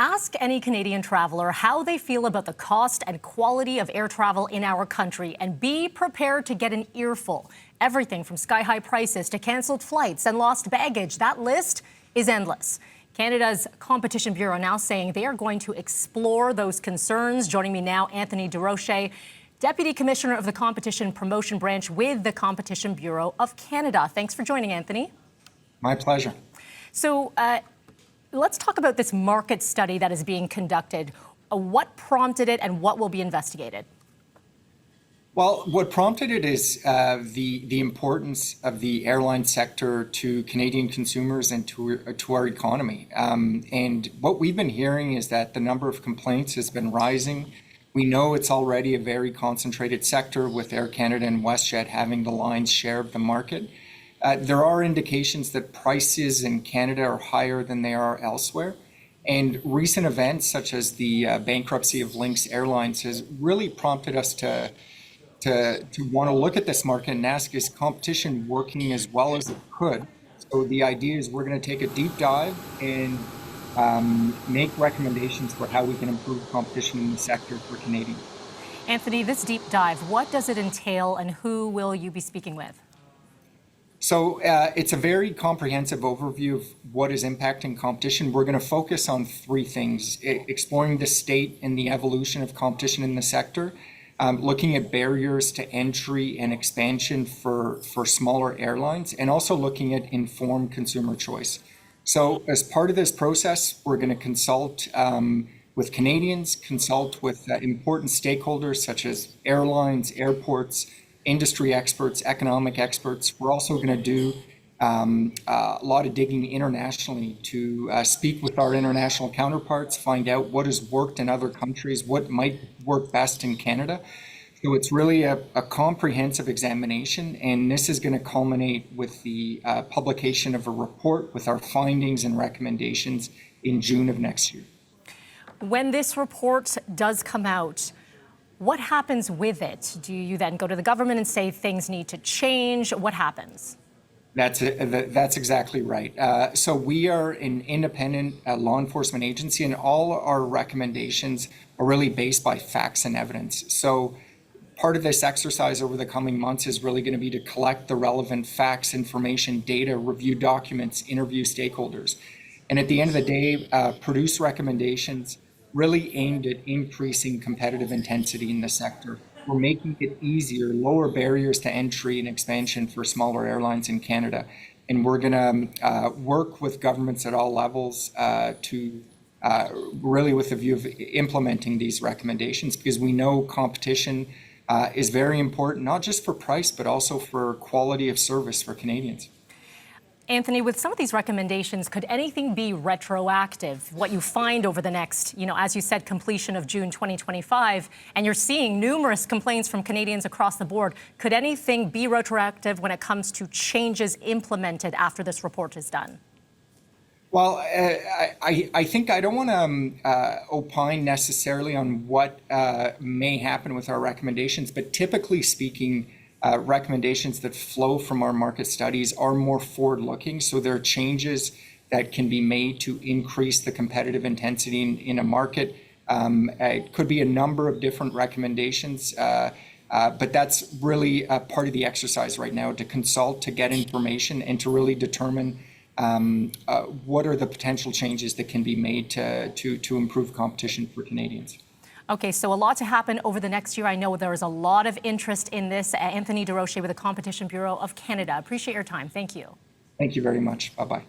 Ask any Canadian traveler how they feel about the cost and quality of air travel in our country, and be prepared to get an earful. Everything from sky-high prices to cancelled flights and lost baggage. That list is endless. Canada's Competition Bureau now saying they are going to explore those concerns. Joining me now, Anthony Durocher, Deputy Commissioner of the Competition Promotion Branch with the Competition Bureau of Canada. Thanks for joining, Anthony. My pleasure. So let's talk about this market study that is being conducted. What prompted it and what will be investigated? Well, what prompted it is the importance of the airline sector to Canadian consumers and to our economy. And what we've been hearing is that the number of complaints has been rising. We know it's already a very concentrated sector, with Air Canada and WestJet having the lion's share of the market. There are indications that prices in Canada are higher than they are elsewhere. And recent events, such as the bankruptcy of Lynx Airlines, has really prompted us to want to look at this market and ask, is competition working as well as it could? So the idea is we're going to take a deep dive and make recommendations for how we can improve competition in the sector for Canadians. Anthony, this deep dive, what does it entail and who will you be speaking with? So it's a very comprehensive overview of what is impacting competition. We're going to focus on three things: exploring the state and the evolution of competition in the sector, looking at barriers to entry and expansion for smaller airlines, and also looking at informed consumer choice. So as part of this process, we're going to consult with Canadians, consult with important stakeholders such as airlines, airports, industry experts, economic experts. We're also going to do a lot of digging internationally to speak with our international counterparts, find out what has worked in other countries, what might work best in Canada. So it's really a comprehensive examination, and this is going to culminate with the publication of a report with our findings and recommendations in June of next year. When this report does come out, what happens with it? Do you then go to the government and say things need to change? What happens? That's exactly right. So we are an independent law enforcement agency, and all our recommendations are really based by facts and evidence. So part of this exercise over the coming months is really going to be to collect the relevant facts, information, data, review documents, interview stakeholders, and at the end of the day, produce recommendations really aimed at increasing competitive intensity in the sector. We're making it easier, lower barriers to entry and expansion for smaller airlines in Canada. And we're going to work with governments at all levels to really with the view of implementing these recommendations, because we know competition is very important, not just for price, but also for quality of service for Canadians. Anthony, with some of these recommendations, could anything be retroactive? What you find over the next, as you said, completion of June 2025, and you're seeing numerous complaints from Canadians across the board, could anything be retroactive when it comes to changes implemented after this report is done? Well, I think I don't want to opine necessarily on what may happen with our recommendations, but typically speaking, recommendations that flow from our market studies are more forward-looking. So there are changes that can be made to increase the competitive intensity in a market. It could be a number of different recommendations, but that's really a part of the exercise right now, to consult, to get information, and to really determine what are the potential changes that can be made to improve competition for Canadians. Okay, so a lot to happen over the next year. I know there is a lot of interest in this. Anthony Durocher with the Competition Bureau of Canada. Appreciate your time. Thank you. Thank you very much. Bye-bye.